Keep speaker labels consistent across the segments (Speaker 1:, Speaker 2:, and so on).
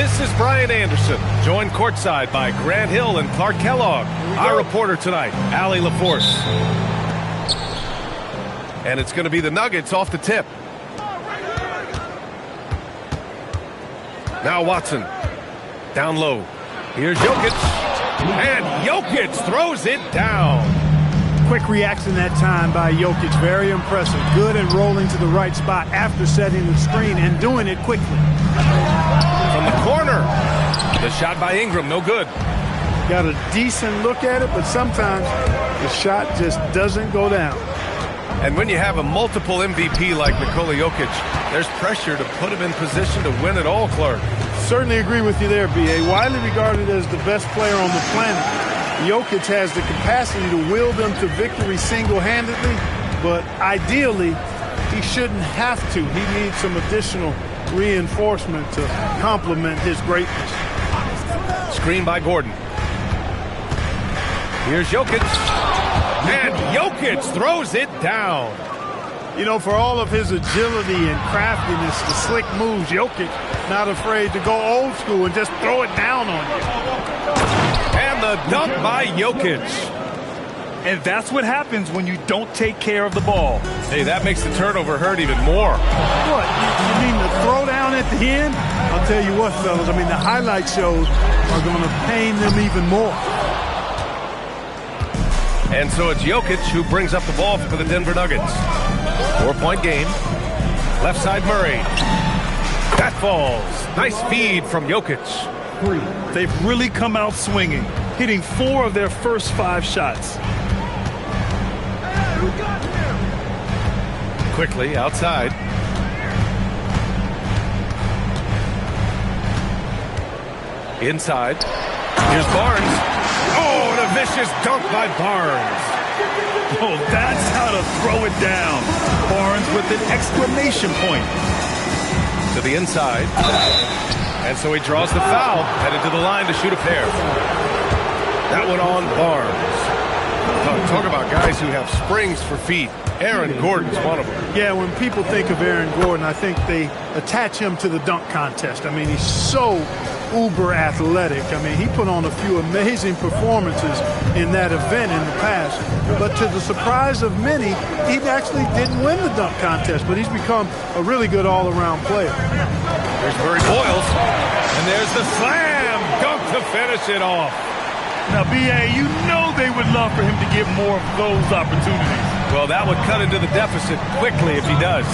Speaker 1: This is Brian Anderson, joined courtside by Grant Hill and Clark Kellogg. Our reporter tonight, Allie LaForce. And it's going to be the Nuggets off the tip. Now Watson, down low. Here's Jokic, and Jokic throws it down.
Speaker 2: Quick reaction that time by Jokic, very impressive. Good at rolling to the right spot after setting the screen and doing it quickly.
Speaker 1: From the corner, the shot by Ingram, no good.
Speaker 2: Got a decent look at it, but sometimes the shot just doesn't go down.
Speaker 1: And when you have a multiple MVP like Nikola Jokic, there's pressure to put him in position to win it all, Clark.
Speaker 2: Certainly agree with you there, B.A. Widely regarded as the best player on the planet, Jokic has the capacity to will them to victory single-handedly, but ideally, he shouldn't have to. He needs some additional reinforcement to complement his greatness.
Speaker 1: Screen by Gordon. Here's Jokic. And Jokic throws it down.
Speaker 2: You know, for all of his agility and craftiness, the slick moves, Jokic not afraid to go old school and just throw it down on you.
Speaker 1: And the dunk by Jokic.
Speaker 3: And that's what happens when you don't take care of the ball.
Speaker 1: Hey, that makes the turnover hurt even more.
Speaker 2: What? You mean the throwdown at the end? I'll tell you what, fellas, I mean, the highlight shows are going to pain them even more.
Speaker 1: And so it's Jokic who brings up the ball for the Denver Nuggets. 4-point game. Left side Murray. That falls. Nice feed from Jokic.
Speaker 3: They've really come out swinging, hitting 4 of their first 5 shots.
Speaker 1: Quickly outside. Inside. Here's Barnes. Oh, and a vicious dunk by Barnes.
Speaker 3: Oh, that's how to throw it down. Barnes with an exclamation point.
Speaker 1: To the inside. And so he draws the foul, headed to the line to shoot a pair. That one on Barnes. Talk about guys who have springs for feet. Aaron Gordon's one of them.
Speaker 2: Yeah, when people think of Aaron Gordon, I think they attach him to the dunk contest. I mean, he's so uber athletic. I mean, he put on a few amazing performances in that event in the past. But to the surprise of many, he actually didn't win the dunk contest, but he's become a really good all-around player.
Speaker 1: There's Murray Boyles, and there's the slam dunk to finish it off.
Speaker 3: Now, B.A., you know they would love for him to get more of those opportunities.
Speaker 1: Well, that would cut into the deficit quickly if he does.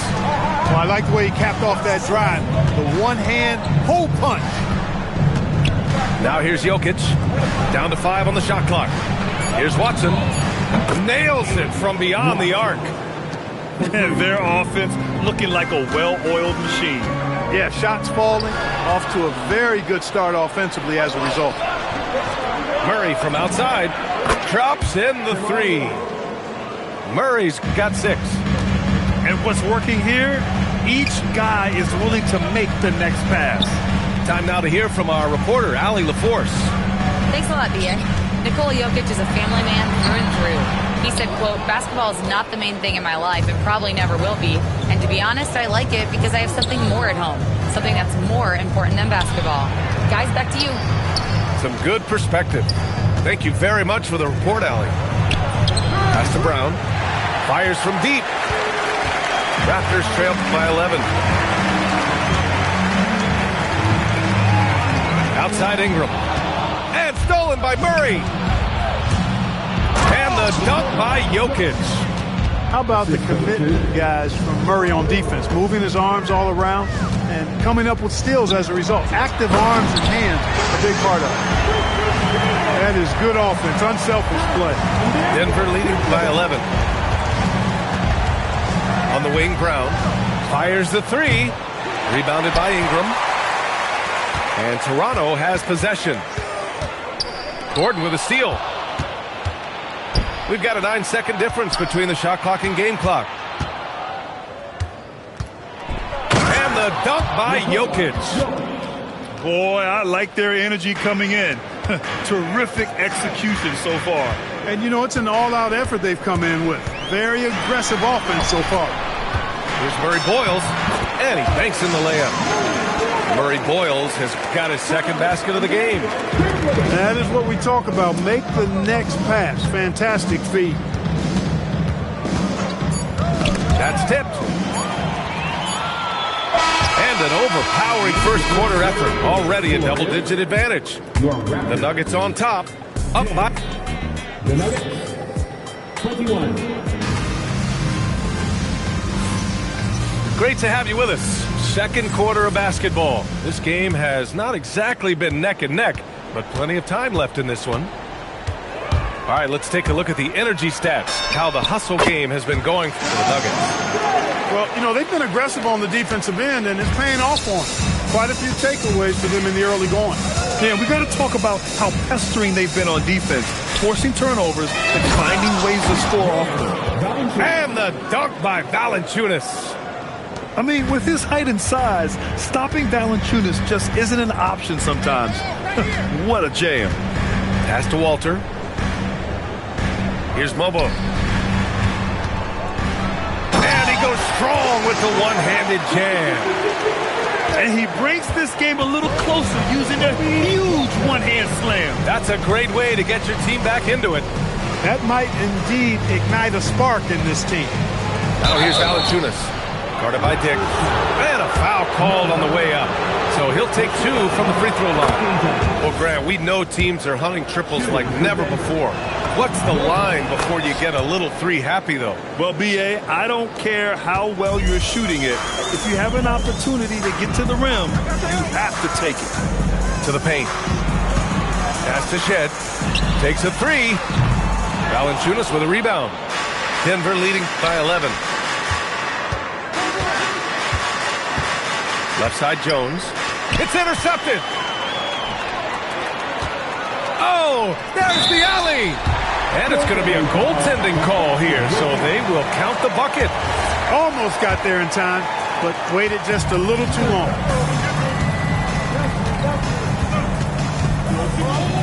Speaker 2: Well, I like the way he capped off that drive. The one-hand hole punch.
Speaker 1: Now here's Jokic. Down to 5 on the shot clock. Here's Watson. Nails it from beyond the arc.
Speaker 3: Their offense looking like a well-oiled machine.
Speaker 2: Yeah, shots falling. Off to a very good start offensively as a result.
Speaker 1: Murray from outside. Drops in the 3. Murray's got 6.
Speaker 3: And what's working here? Each guy is willing to make the next pass.
Speaker 1: Time now to hear from our reporter, Allie LaForce.
Speaker 4: Thanks a lot, B.A. Nikola Jokic is a family man through and through. He said, quote, "Basketball is not the main thing in my life and probably never will be. And to be honest, I like it because I have something more at home, something that's more important than basketball." Guys, back to you.
Speaker 1: Some good perspective. Thank you very much for the report, Allie. Pass to Brown. Fires from deep. Raptors trail by 11. Outside Ingram. And stolen by Murray. And the dunk by Jokic.
Speaker 2: How about the commitment, guys, from Murray on defense? Moving his arms all around and coming up with steals as a result. Active arms and hands, a big part of it. That is good offense, unselfish play.
Speaker 1: Denver leading by 11. On the wing, Brown fires the 3. Rebounded by Ingram. And Toronto has possession. Gordon with a steal. We've got a 9-second difference between the shot clock and game clock. And the dunk by Jokic.
Speaker 3: Boy, I like their energy coming in. Terrific execution so far.
Speaker 2: And, you know, it's an all-out effort they've come in with. Very aggressive offense so far.
Speaker 1: Here's Murray Boyles, and he banks in the layup. Murray Boyles has got his second basket of the game.
Speaker 2: That is what we talk about. Make the next pass. Fantastic feed.
Speaker 1: That's tipped. And an overpowering first quarter effort. Already a double-digit advantage. The Nuggets on top. Up by.
Speaker 5: The Nuggets, 21.
Speaker 1: Great to have you with us. Second quarter of basketball. This game has not exactly been neck and neck, but plenty of time left in this one. All right, let's take a look at the energy stats, how the hustle game has been going for the Nuggets.
Speaker 2: Well, you know, they've been aggressive on the defensive end, and it's paying off for them. Quite a few takeaways for them in the early going.
Speaker 3: Yeah, we got to talk about how pestering they've been on defense, forcing turnovers and finding ways to score off them.
Speaker 1: And the dunk by Valanciunas.
Speaker 3: I mean, with his height and size, stopping Valanciunas just isn't an option sometimes. What a jam.
Speaker 1: Pass to Walter. Here's Mobo. And he goes strong with the one-handed jam.
Speaker 3: And he brings this game a little closer using a huge one-hand slam.
Speaker 1: That's a great way to get your team back into it.
Speaker 2: That might indeed ignite a spark in this team.
Speaker 1: Now here's Valanciunas. Guarded by Dick. And a foul called on the way up. So he'll take two from the free throw line. Well, Grant, we know teams are hunting triples like never before. What's the line before you get a little three happy, though?
Speaker 3: Well, B.A., I don't care how well you're shooting it. If you have an opportunity to get to the rim, you have to take it.
Speaker 1: To the paint. Pass to Shed. Takes a three. Valanciunas with a rebound. Denver leading by 11. Left side Jones. It's intercepted. Oh, there's the alley. And it's going to be a goaltending call here, so they will count the bucket.
Speaker 2: Almost got there in time, but waited just a little too long.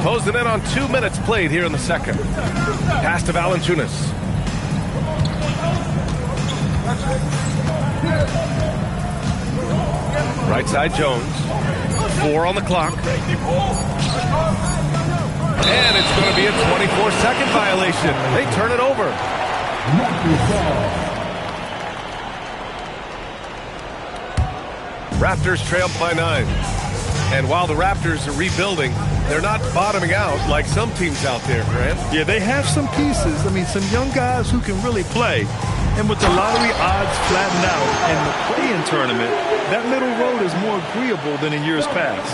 Speaker 1: Closing in on 2 minutes played here in the second. Pass to Valanciunas. Right side Jones. 4 on the clock. And it's going to be a 24-second violation. They turn it over. Raptors trail by 9. And while the Raptors are rebuilding, they're not bottoming out like some teams out there, Grant.
Speaker 3: Yeah, they have some pieces. I mean, some young guys who can really play. And with the lottery odds flattened out and the play-in tournament, that middle road is more agreeable than in years past.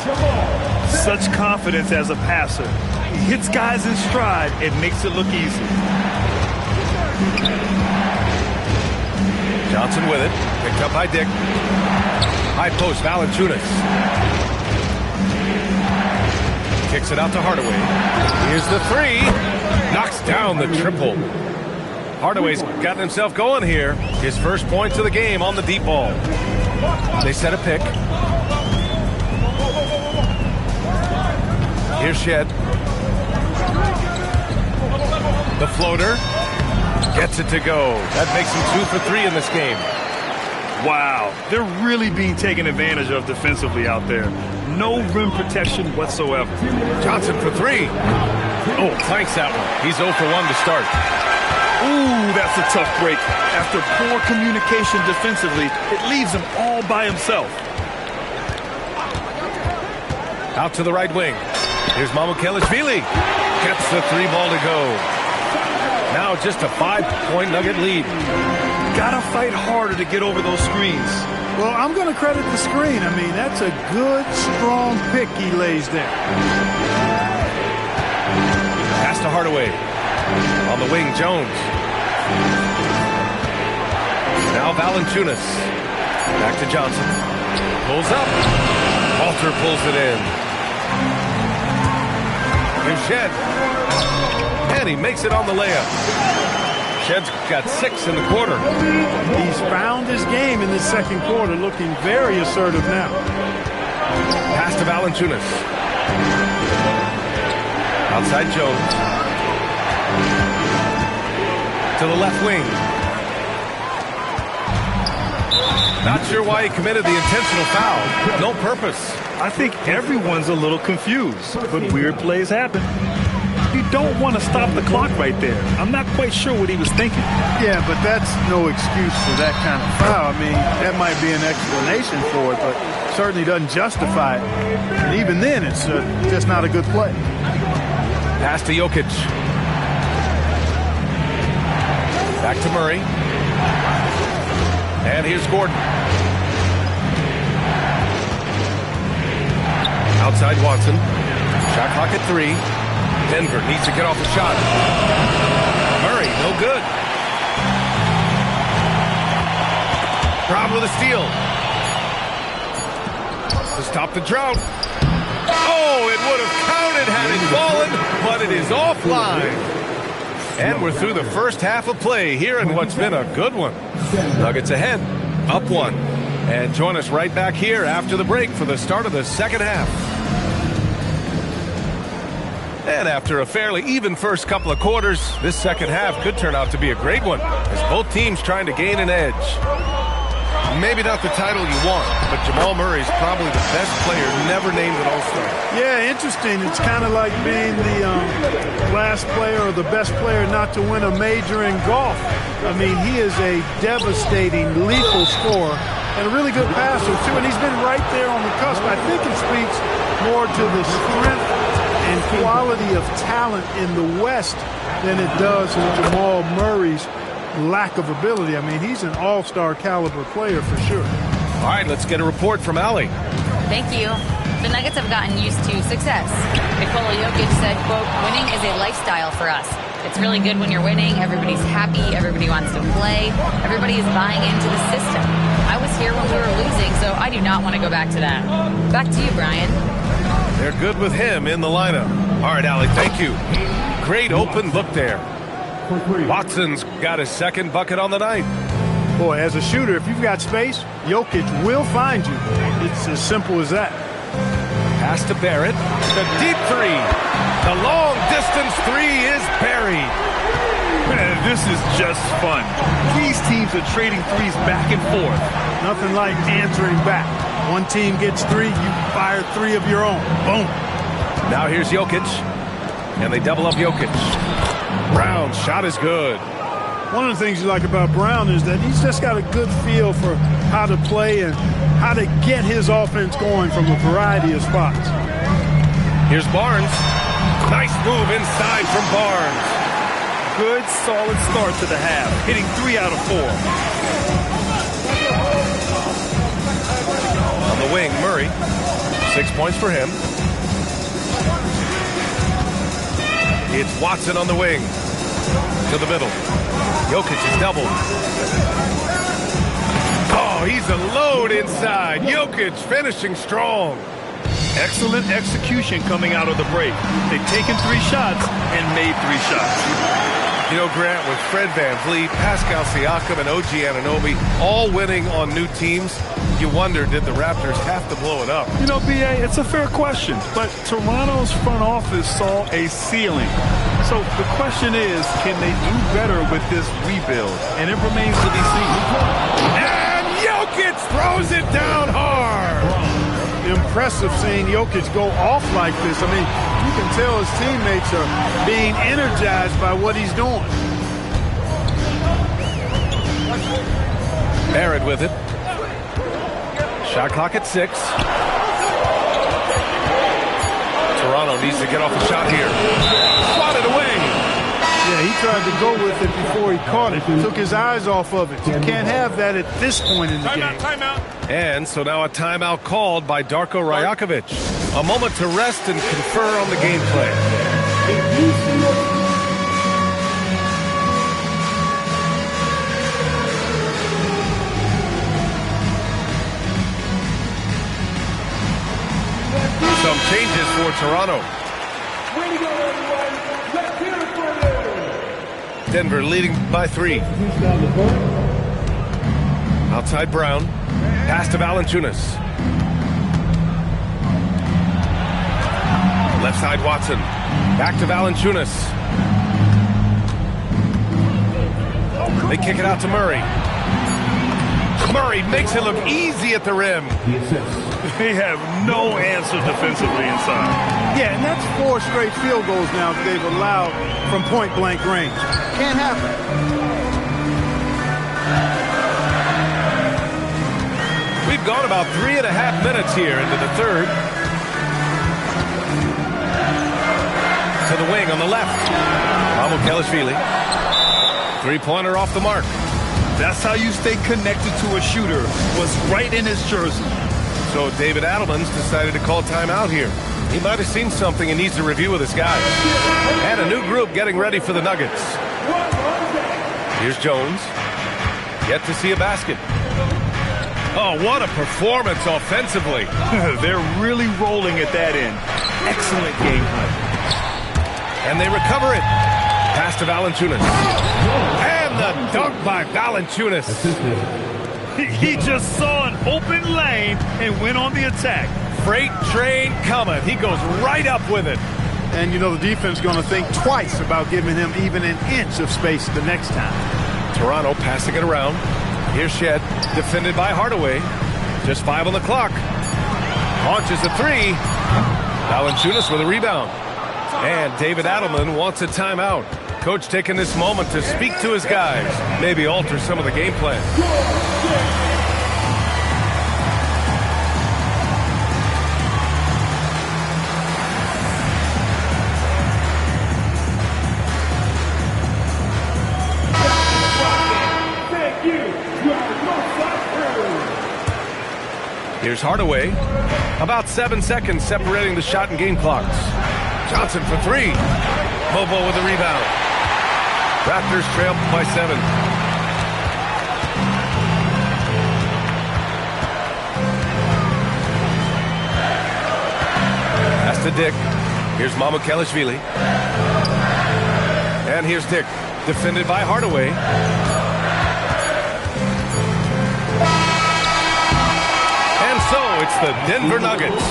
Speaker 3: Such confidence as a passer. He hits guys in stride and makes it look easy.
Speaker 1: Johnson with it. Picked up by Dick. High post, Valanciunas. Kicks it out to Hardaway. Here's the three. Knocks down the triple. Hardaway's gotten himself going here. His first points of the game on the deep ball. They set a pick. Here's Shed. The floater. Gets it to go. That makes him 2 for 3 in this game.
Speaker 3: Wow, they're really being taken advantage of defensively out there. No rim protection whatsoever.
Speaker 1: Johnson for 3. Oh, clanks that one. He's 0 for 1 to start.
Speaker 3: Ooh, that's a tough break. After poor communication defensively, it leaves him all by himself.
Speaker 1: Out to the right wing. Here's Mamukelashvili. Gets the 3 ball to go. Now just a 5-point Nugget lead.
Speaker 3: Gotta fight harder to get over those screens.
Speaker 2: Well, I'm going to credit the screen. I mean, that's a good, strong pick he lays there.
Speaker 1: Pass to Hardaway. On the wing, Jones. Now Valanciunas. Back to Johnson. Pulls up. Walter pulls it in. Here's Shed. And he makes it on the layup. Shed's got 6 in the quarter.
Speaker 2: He's found his game in the second quarter, looking very assertive now.
Speaker 1: Pass to Valanciunas. Outside Jones. To the left wing. Not sure why he committed the intentional foul. No purpose.
Speaker 3: I think everyone's a little confused, but weird plays happen. You don't want to stop the clock right there. I'm not quite sure what he was thinking.
Speaker 2: Yeah, but that's no excuse for that kind of foul. I mean, that might be an explanation for it, but certainly doesn't justify it. And even then, it's just not a good play.
Speaker 1: Pass to Jokic. Back to Murray. And here's Gordon. Outside Watson. Shot clock at 3. Denver needs to get off the shot. Murray, no good. Brown with a steal. To stop the drought. Oh, it would have counted had it fallen, but it is offline. And we're through the first half of play here in what's been a good one. Nuggets ahead, up 1. And join us right back here after the break for the start of the second half. And after a fairly even first couple of quarters, this second half could turn out to be a great one as both teams trying to gain an edge. Maybe not the title you want, but Jamal Murray's probably the best player never named an All-Star.
Speaker 2: Yeah, interesting. It's kind of like being the last player or the best player not to win a major in golf. I mean, he is a devastating, lethal scorer and a really good passer, too. And he's been right there on the cusp. I think it speaks more to the strength and quality of talent in the West than it does in Jamal Murray's lack of ability. I mean, he's an all-star caliber player for sure.
Speaker 1: All right, let's get a report from Allie.
Speaker 4: Thank you. The Nuggets have gotten used to success. Nikola Jokic said, quote, winning is a lifestyle for us. It's really good when you're winning. Everybody's happy. Everybody wants to play. Everybody is buying into the system. I was here when we were losing, so I do not want to go back to that. Back to you, Brian.
Speaker 1: They're good with him in the lineup. All right, Allie, thank you. Great open look there. Watson's got his second bucket on the night.
Speaker 2: Boy, as a shooter, if you've got space, Jokic will find you. It's as simple as that.
Speaker 1: Pass to Barrett. The deep 3. The long distance 3 is buried.
Speaker 3: Man, this is just fun. These teams are trading threes back and forth.
Speaker 2: Nothing like answering back. One team gets 3, you fire 3 of your own. Boom.
Speaker 1: Now here's Jokic. And they double up Jokic. Brown's shot is good.
Speaker 2: One of the things you like about Brown is that he's just got a good feel for how to play and how to get his offense going from a variety of spots.
Speaker 1: Here's Barnes. Nice move inside from Barnes.
Speaker 3: Good, solid start to the half, hitting 3 out of 4.
Speaker 1: On the wing, Murray. 6 points for him. It's Watson on the wing. To the middle. Jokic is doubled. Oh, he's a load inside. Jokic finishing strong.
Speaker 3: Excellent execution coming out of the break. They've taken 3 shots and made 3 shots.
Speaker 1: You know, Grant, with Fred VanVleet, Pascal Siakam, and OG Anunoby all winning on new teams, you wonder, did the Raptors have to blow it up?
Speaker 3: You know, B.A., it's a fair question, but Toronto's front office saw a ceiling. So the question is, can they do better with this rebuild? And it remains to be seen.
Speaker 1: And Jokic throws it down hard.
Speaker 2: Impressive seeing Jokic go off like this. I mean, you can tell his teammates are being energized by what he's doing.
Speaker 1: Barrett with it. Shot clock at 6. Toronto needs to get off the shot here. Swatted away.
Speaker 2: Yeah, he tried to go with it before he caught it. Took his eyes off of it. You can't have that at this point in the game.
Speaker 5: Timeout.
Speaker 1: And so now a timeout called by Darko Rajakovic. A moment to rest and confer on the game plan. Some changes for Toronto.
Speaker 5: Way to go, everyone. Let's hear it for them.
Speaker 1: Denver leading by 3. Outside Brown. Pass to Valanciunas. Left side Watson. Back to Valanciunas. They kick it out to Murray. Murray makes it look easy at the rim.
Speaker 3: They have no answer defensively inside.
Speaker 2: Yeah, and that's 4 straight field goals now that they've allowed from point-blank range. Can't happen.
Speaker 1: We've gone about 3.5 minutes here into the third. To the wing on the left. Mamukelashvili. Three-pointer off the mark.
Speaker 3: That's how you stay connected to a shooter. Was right in his jersey.
Speaker 1: So David Adelman's decided to call timeout here. He might have seen something and needs to review with his guys. And a new group getting ready for the Nuggets. Here's Jones. Yet to see a basket. Oh, what a performance offensively.
Speaker 3: They're really rolling at that end. Excellent game plan.
Speaker 1: And they recover it. Pass to Valanciunas. And the dunk by Valanciunas.
Speaker 3: He just saw an open lane and went on the attack.
Speaker 1: Freight train coming. He goes right up with it.
Speaker 2: And, you know, the defense is going to think twice about giving him even an inch of space the next time.
Speaker 1: Toronto passing it around. Here's Shed, defended by Hardaway. Just 5 on the clock. Launches a 3. Valanciunas with a rebound. And David Adelman wants a timeout. Coach taking this moment to speak to his guys. Maybe alter some of the game plan. Here's Hardaway. About 7 seconds separating the shot and game clocks. Johnson for 3. Bobo with the rebound. Raptors trail by 7. Pass to Dick. Here's Mamukelashvili. And here's Dick, defended by Hardaway. And so it's the Denver Nuggets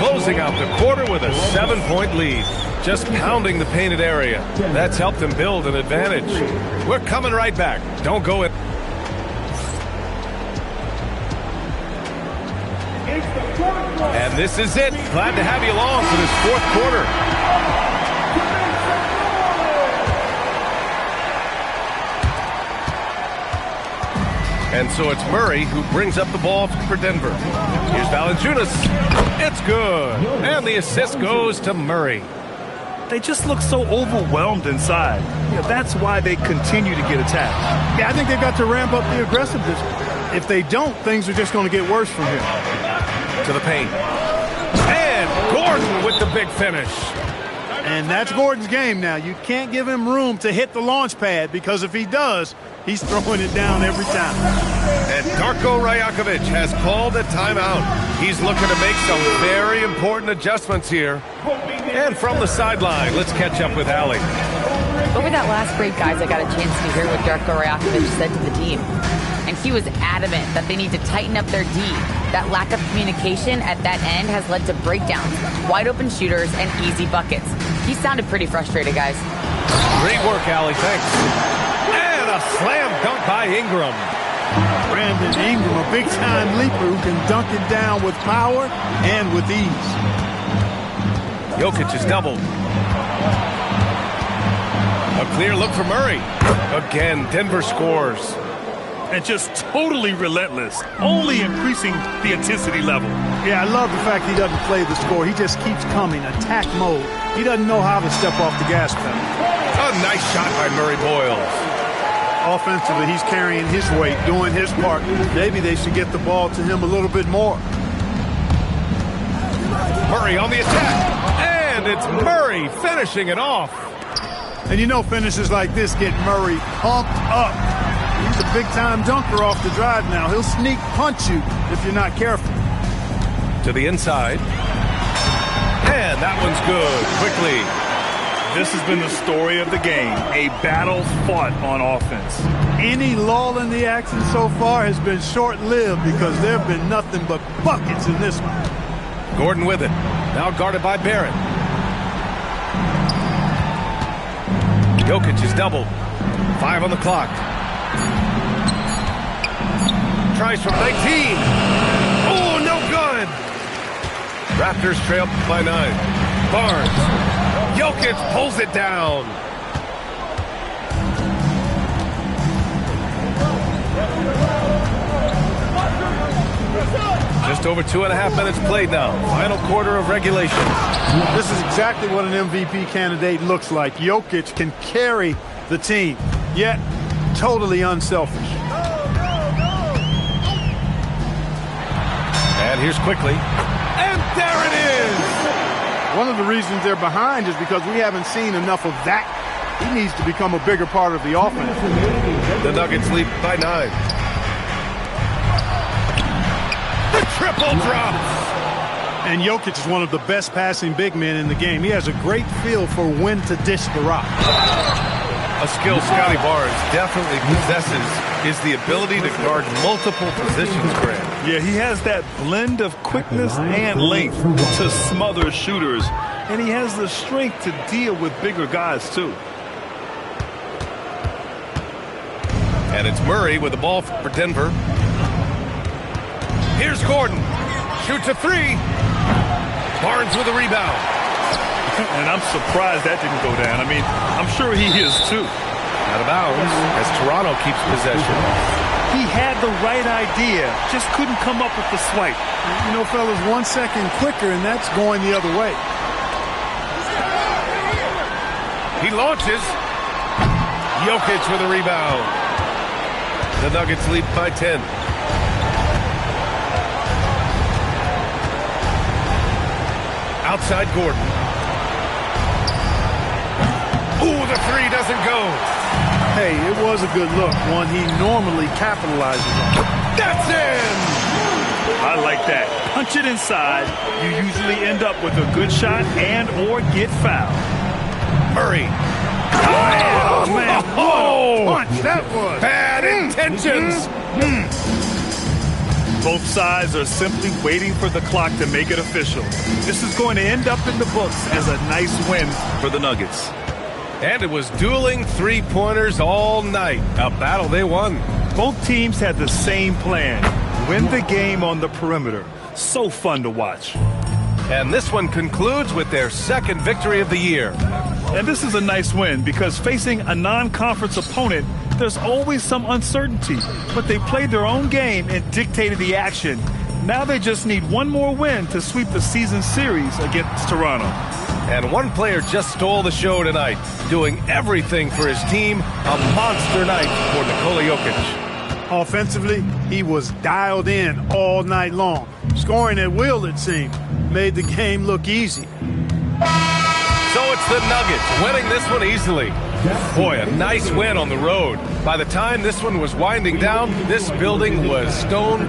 Speaker 1: closing out the quarter with a 7-point lead. Just pounding the painted area. That's helped them build an advantage. We're coming right back. Don't go it. And this is it. Glad to have you along for this fourth quarter. And so it's Murray who brings up the ball for Denver. Here's Valanciunas. It's good. And the assist goes to Murray.
Speaker 3: They just look so overwhelmed inside. That's why they continue to get attacked.
Speaker 2: Yeah, I think they've got to ramp up the aggressiveness. If they don't, things are just going to get worse from here.
Speaker 1: To the paint. And Gordon with the big finish.
Speaker 2: And that's Gordon's game now. You can't give him room to hit the launch pad because if he does, he's throwing it down every time.
Speaker 1: And Darko Rajakovic has called a timeout. He's looking to make some very important adjustments here. And from the sideline, let's catch up with Allie.
Speaker 4: Over that last break, guys, I got a chance to hear what Darko Rajakovic said to the team. And he was adamant that they need to tighten up their D. That lack of communication at that end has led to breakdowns, wide open shooters, and easy buckets. He sounded pretty frustrated, guys.
Speaker 1: Great work, Allie. Thanks. And a slam dunk by Ingram.
Speaker 2: Brandon Ingram, a big-time leaper who can dunk it down with power and with ease.
Speaker 1: Jokic is doubled. A clear look for Murray. Again, Denver scores.
Speaker 3: And just totally relentless, only increasing the intensity level.
Speaker 2: Yeah, I love the fact he doesn't play the score. He just keeps coming, attack mode. He doesn't know how to step off the gas pedal.
Speaker 1: A nice shot by Murray Boyles.
Speaker 2: Offensively, he's carrying his weight, doing his part. Maybe they should get the ball to him a little bit more.
Speaker 1: Murray on the attack. And it's Murray finishing it off.
Speaker 2: And you know finishes like this get Murray pumped up. He's a big-time dunker off the drive now. He'll sneak punch you if you're not careful.
Speaker 1: To the inside. And that one's good. Quickly.
Speaker 3: This has been the story of the game. A battle fought on offense.
Speaker 2: Any lull in the action so far has been short-lived because there have been nothing but buckets in this one.
Speaker 1: Gordon with it. Now guarded by Barrett. Jokic is doubled. 5 on the clock. tries from 19. Oh, no good. Raptors trail by 9. Barnes. Jokic pulls it down. Just over 2.5 minutes played now. Final quarter of regulation.
Speaker 2: This is exactly what an MVP candidate looks like. Jokic can carry the team, yet totally unselfish.
Speaker 1: And here's quickly. And there it is!
Speaker 2: One of the reasons they're behind is because we haven't seen enough of that. He needs to become a bigger part of the offense.
Speaker 1: The Nuggets lead by 9. The triple drops!
Speaker 2: And Jokic is one of the best passing big men in the game. He has a great feel for when to dish the rock.
Speaker 1: A skill Scotty Barnes definitely possesses is the ability to guard multiple positions, Grant.
Speaker 3: Yeah, he has that blend of quickness and length to smother shooters, and he has the strength to deal with bigger guys, too.
Speaker 1: And it's Murray with the ball for Denver. Here's Gordon. Shoots a 3. Barnes with a rebound.
Speaker 3: And I'm surprised that didn't go down. I mean, I'm sure he is, too.
Speaker 1: Out of bounds as Toronto keeps possession.
Speaker 3: He had the right idea, just couldn't come up with the swipe.
Speaker 2: You know, fellas, 1 second quicker, and that's going the other way.
Speaker 1: He launches. Jokic with a rebound. The Nuggets lead by 10. Outside Gordon. Ooh, the 3 doesn't go.
Speaker 2: Hey, it was a good look, one he normally capitalizes on.
Speaker 1: That's in!
Speaker 3: I like that. Punch it inside. You usually end up with a good shot and or get fouled.
Speaker 1: Murray.
Speaker 2: Oh, man.
Speaker 1: Oh!
Speaker 2: Punch, that was.
Speaker 1: Bad intentions.
Speaker 3: Both sides are simply waiting for the clock to make it official. This is going to end up in the books as a nice win for the Nuggets.
Speaker 1: And it was dueling three-pointers all night. A battle they won.
Speaker 3: Both teams had the same plan. Win the game on the perimeter. So fun to watch.
Speaker 1: And this one concludes with their second victory of the year.
Speaker 3: And this is a nice win because facing a non-conference opponent, there's always some uncertainty. But they played their own game and dictated the action. Now they just need one more win to sweep the season series against Toronto.
Speaker 1: And one player just stole the show tonight, doing everything for his team. A monster night for Nikola Jokic.
Speaker 2: Offensively, he was dialed in all night long. Scoring at will, it seemed, made the game look easy.
Speaker 1: So it's the Nuggets winning this one easily. Boy, a nice win on the road. By the time this one was winding down, this building was stone